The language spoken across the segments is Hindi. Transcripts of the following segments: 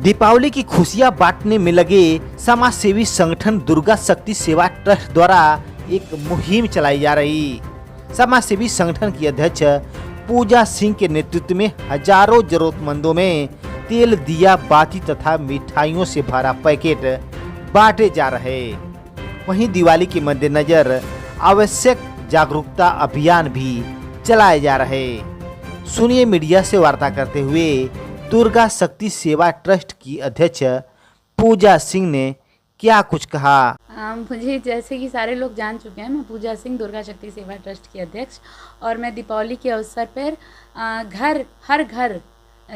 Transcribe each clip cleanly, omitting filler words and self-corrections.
दीपावली की खुशियां बांटने में लगे समाज सेवी संगठन दुर्गा शक्ति सेवा ट्रस्ट द्वारा एक मुहिम चलाई जा रही। समाज सेवी संगठन की अध्यक्ष पूजा सिंह के नेतृत्व में हजारों जरूरतमंदों में तेल, दिया बाती तथा मिठाइयों से भरा पैकेट बांटे जा रहे। वहीं दिवाली के मद्देनजर आवश्यक जागरूकता अभियान भी चलाए जा रहे। सुनिए मीडिया से वार्ता करते हुए दुर्गा शक्ति सेवा ट्रस्ट की अध्यक्ष पूजा सिंह ने क्या कुछ कहा। मुझे जैसे कि सारे लोग जान चुके हैं, मैं पूजा सिंह दुर्गा शक्ति सेवा ट्रस्ट की अध्यक्ष, और मैं दीपावली के अवसर पर हर घर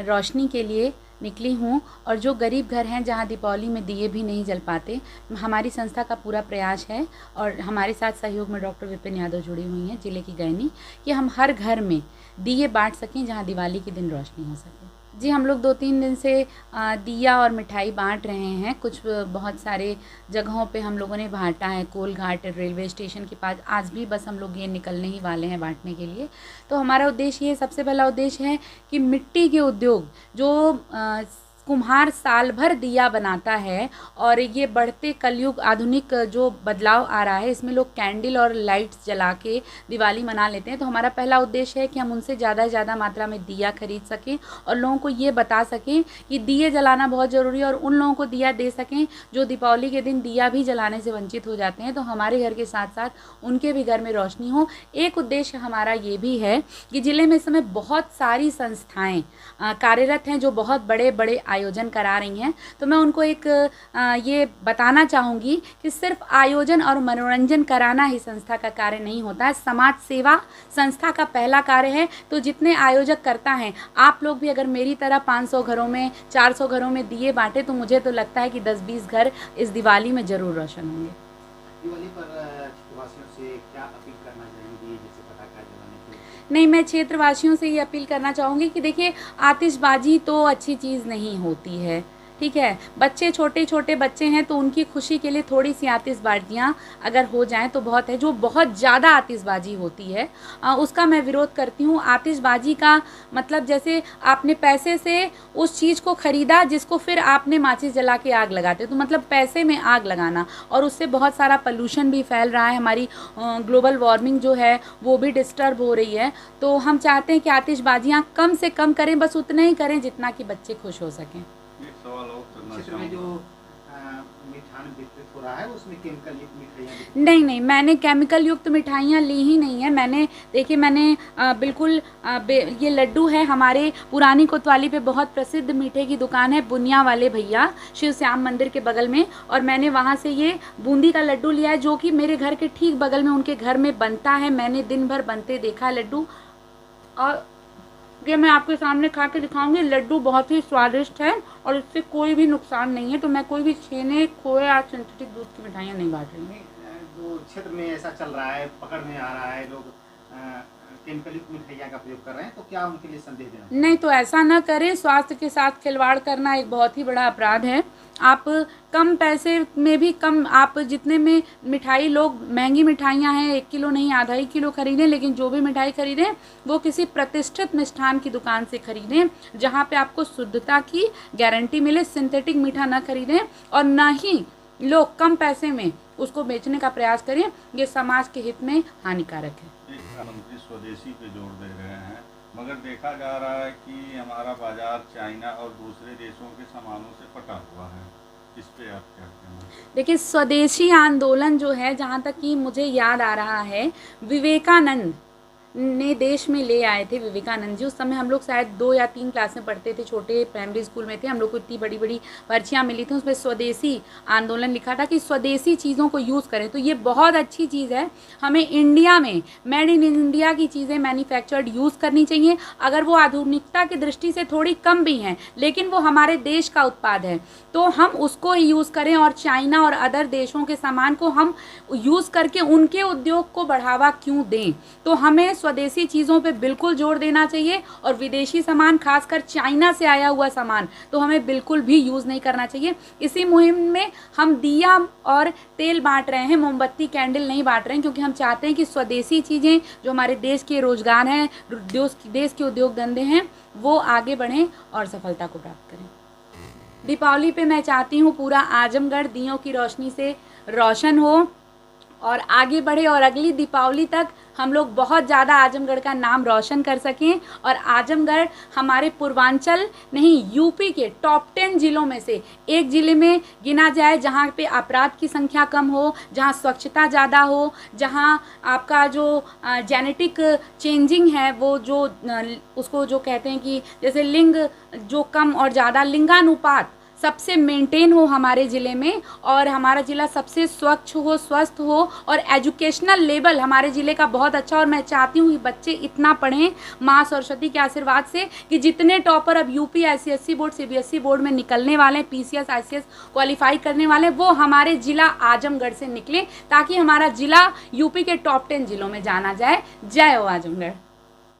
रोशनी के लिए निकली हूँ। और जो गरीब घर हैं जहाँ दीपावली में दिए भी नहीं जल पाते, हमारी संस्था का पूरा प्रयास है और हमारे साथ सहयोग में डॉक्टर विपिन यादव जुड़ी हुई हैं जिले की गैनी, कि हम हर घर में दिए बांट सकें जहाँ दिवाली के दिन रोशनी हो सके। जी, हम लोग 2-3 दिन से दिया और मिठाई बांट रहे हैं। कुछ बहुत सारे जगहों पे हम लोगों ने बांटा है, कोलघाट रेलवे स्टेशन के पास। आज भी बस हम लोग ये निकलने ही वाले हैं बांटने के लिए। तो हमारा उद्देश्य ये सबसे पहला उद्देश्य है कि मिट्टी के उद्योग जो कुम्हार साल भर दिया बनाता है, और ये बढ़ते कलयुग आधुनिक जो बदलाव आ रहा है, इसमें लोग कैंडल और लाइट्स जला के दिवाली मना लेते हैं। तो हमारा पहला उद्देश्य है कि हम उनसे ज़्यादा से ज़्यादा मात्रा में दिया खरीद सकें और लोगों को ये बता सकें कि दिए जलाना बहुत ज़रूरी है, और उन लोगों को दिया दे सकें जो दीपावली के दिन दिया भी जलाने से वंचित हो जाते हैं। तो हमारे घर के साथ साथ उनके भी घर में रोशनी हो। एक उद्देश्य हमारा ये भी है कि ज़िले में इस समय बहुत सारी संस्थाएँ कार्यरत हैं जो बहुत बड़े बड़े आयोजन करा रही हैं। तो मैं उनको एक ये बताना चाहूँगी कि सिर्फ आयोजन और मनोरंजन कराना ही संस्था का कार्य नहीं होता है, समाज सेवा संस्था का पहला कार्य है। तो जितने आयोजक करता हैं, आप लोग भी अगर मेरी तरह 500 घरों में 400 घरों में दिए बांटे, तो मुझे तो लगता है कि 10-20 घर इस दिवाली में ज़रूर रोशन होंगे। दिवाली पर क्षेत्रवासियों से क्या अपील करना चाहेंगी, जैसे पटाखा जलाने के? नहीं, मैं क्षेत्रवासियों से ये अपील करना चाहूँगी कि देखिए, आतिशबाजी तो अच्छी चीज़ नहीं होती है, ठीक है। बच्चे छोटे छोटे बच्चे हैं तो उनकी खुशी के लिए थोड़ी सी आतिशबाजियाँ अगर हो जाएं तो बहुत है। जो बहुत ज़्यादा आतिशबाजी होती है उसका मैं विरोध करती हूँ। आतिशबाजी का मतलब जैसे आपने पैसे से उस चीज़ को ख़रीदा जिसको फिर आपने माचिस जला के आग लगाते, तो मतलब पैसे में आग लगाना, और उससे बहुत सारा पोल्यूशन भी फैल रहा है। हमारी ग्लोबल वार्मिंग जो है वो भी डिस्टर्ब हो रही है। तो हम चाहते हैं कि आतिशबाजियाँ कम से कम करें, बस उतना ही करें जितना कि बच्चे खुश हो सकें। क्षेत्र में जो मिठान वितरित हो रहा है उसमें केमिकल युक्त मिठाइयाँ? नहीं, मैंने केमिकल युक्त मिठाइयाँ ली ही नहीं है। मैंने बिल्कुल ये लड्डू है, हमारे पुरानी कोतवाली पे बहुत प्रसिद्ध मीठे की दुकान है बुनिया वाले भैया, शिव श्याम मंदिर के बगल में, और मैंने वहाँ से ये बूंदी का लड्डू लिया है जो कि मेरे घर के ठीक बगल में उनके घर में बनता है। मैंने दिन भर बनते देखा है लड्डू, और ये मैं आपके सामने खा के दिखाऊंगी। लड्डू बहुत ही स्वादिष्ट है और इससे कोई भी नुकसान नहीं है। तो मैं कोई भी छेने, खोए या सिंथेटिक दूध की मिठाइयाँ नहीं बांट रही हूँ। जो क्षेत्र में ऐसा चल रहा है, पकड़ में आ रहा है, लोग केमिकल युक्त मिठाइयाँ का प्रयोग कर रहे हैं, तो क्या उनके लिए संदेश देना? नहीं, तो ऐसा ना करें। स्वास्थ्य के साथ खिलवाड़ करना एक बहुत ही बड़ा अपराध है। आप कम पैसे में भी कम, आप जितने में मिठाई, लोग महंगी मिठाइयाँ हैं 1 किलो नहीं आधा किलो खरीदें, लेकिन जो भी मिठाई खरीदें वो किसी प्रतिष्ठित मिष्ठान की दुकान से खरीदें जहाँ पे आपको शुद्धता की गारंटी मिले। सिंथेटिक मीठा ना खरीदें और ना ही लोग कम पैसे में उसको बेचने का प्रयास करें। ये समाज के हित में हानिकारक है। प्रधानमंत्री स्वदेशी पे जोर दे रहे हैं, मगर देखा जा रहा है कि हमारा बाजार चाइना और दूसरे देशों के सामानों से पटा हुआ है। इस पे आप क्या कहना? देखिए, स्वदेशी आंदोलन जो है, जहाँ तक कि मुझे याद आ रहा है, विवेकानंद ने देश में ले आए थे। विवेकानंद जी, उस समय हम लोग शायद 2 या 3 क्लास में पढ़ते थे, छोटे प्राइमरी स्कूल में थे। हम लोग को इतनी बड़ी बड़ी पर्चियाँ मिली थी, उसमें स्वदेशी आंदोलन लिखा था कि स्वदेशी चीज़ों को यूज़ करें। तो ये बहुत अच्छी चीज़ है। हमें इंडिया में मेड इन इंडिया की चीज़ें मैन्युफैक्चर्ड यूज़ करनी चाहिए। अगर वो आधुनिकता की दृष्टि से थोड़ी कम भी हैं, लेकिन वो हमारे देश का उत्पाद है, तो हम उसको ही यूज़ करें। और चाइना और अदर देशों के सामान को हम यूज़ करके उनके उद्योग को बढ़ावा क्यों दें? तो हमें स्वदेशी चीज़ों पे बिल्कुल जोर देना चाहिए, और विदेशी सामान, खासकर चाइना से आया हुआ सामान, तो हमें बिल्कुल भी यूज़ नहीं करना चाहिए। इसी मुहिम में हम दिया और तेल बांट रहे हैं, मोमबत्ती, कैंडल नहीं बांट रहे हैं, क्योंकि हम चाहते हैं कि स्वदेशी चीज़ें जो हमारे देश के रोजगार हैं, देश के उद्योग धंधे हैं, वो आगे बढ़ें और सफलता को प्राप्त करें। दीपावली पे मैं चाहती हूँ पूरा आजमगढ़ दियों की रोशनी से रोशन हो और आगे बढ़े और अगली दीपावली तक हम लोग बहुत ज़्यादा आजमगढ़ का नाम रोशन कर सकें और आजमगढ़ हमारे पूर्वांचल नहीं यूपी के टॉप 10 ज़िलों में से एक ज़िले में गिना जाए जहाँ पे अपराध की संख्या कम हो, जहाँ स्वच्छता ज़्यादा हो, जहाँ आपका जो जेनेटिक चेंजिंग है वो जो उसको जो कहते हैं कि जैसे लिंग जो कम और ज़्यादा लिंगानुपात सबसे मेंटेन हो हमारे ज़िले में और हमारा ज़िला सबसे स्वच्छ हो, स्वस्थ हो और एजुकेशनल लेवल हमारे ज़िले का बहुत अच्छा। और मैं चाहती हूँ कि बच्चे इतना पढ़ें माँ सरस्वती के आशीर्वाद से कि जितने टॉपर अब UP ICSE board CBSE board में निकलने वाले हैं, PCS ICS क्वालिफाई करने वाले, वो हमारे ज़िला आजमगढ़ से निकले ताकि हमारा ज़िला यूपी के टॉप 10 ज़िलों में जाना जाए। जय हो आजमगढ़।